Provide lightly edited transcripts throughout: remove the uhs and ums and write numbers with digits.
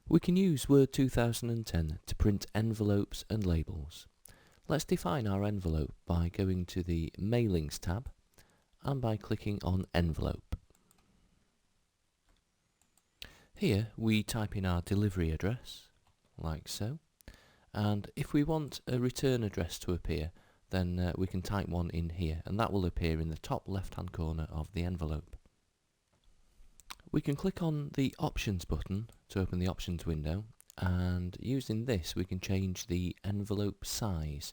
We can use Word 2010 to print envelopes and labels. Let's define our envelope by going to the Mailings tab and by clicking on Envelope. Here we type in our delivery address, like so, and if we want a return address to appear, then we can type one in here, and that will appear in the top left hand corner of the envelope. We can click on the Options button to open the Options window, and using this we can change the envelope size,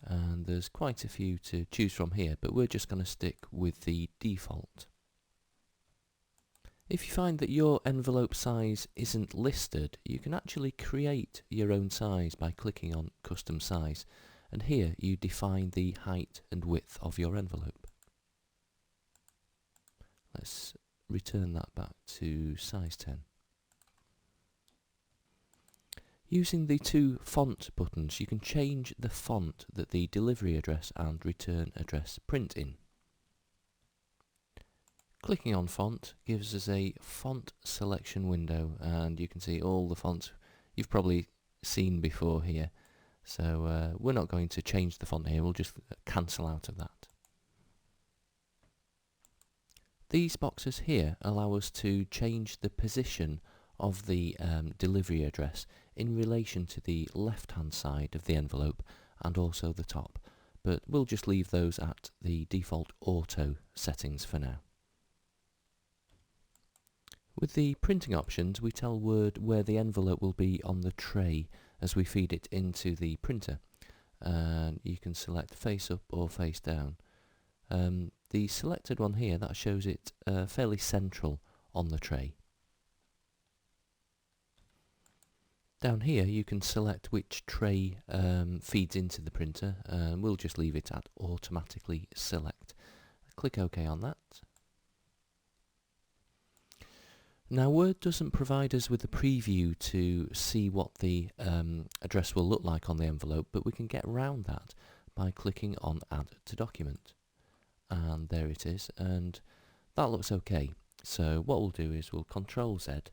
and there's quite a few to choose from here, but we're just going to stick with the default. If you find that your envelope size isn't listed, you can actually create your own size by clicking on Custom Size, and here you define the height and width of your envelope. Let's return that back to size 10. Using the two font buttons, you can change the font that the delivery address and return address print in. Clicking on font gives us a font selection window, and you can see all the fonts you've probably seen before here. So we're not going to change the font here, we'll just cancel out of that. These boxes here allow us to change the position of the delivery address in relation to the left hand side of the envelope and also the top, but we'll just leave those at the default auto settings for now. With the printing options, we tell Word where the envelope will be on the tray as we feed it into the printer, and you can select face up or face down. The selected one here, that shows it fairly central on the tray. Down here you can select which tray feeds into the printer, and we'll just leave it at automatically select. Click OK on that. Now Word doesn't provide us with a preview to see what the address will look like on the envelope, but we can get around that by clicking on Add to Document. And there it is, and that looks okay. So what we'll do is we'll Ctrl Z,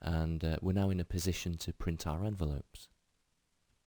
and we're now in a position to print our envelopes.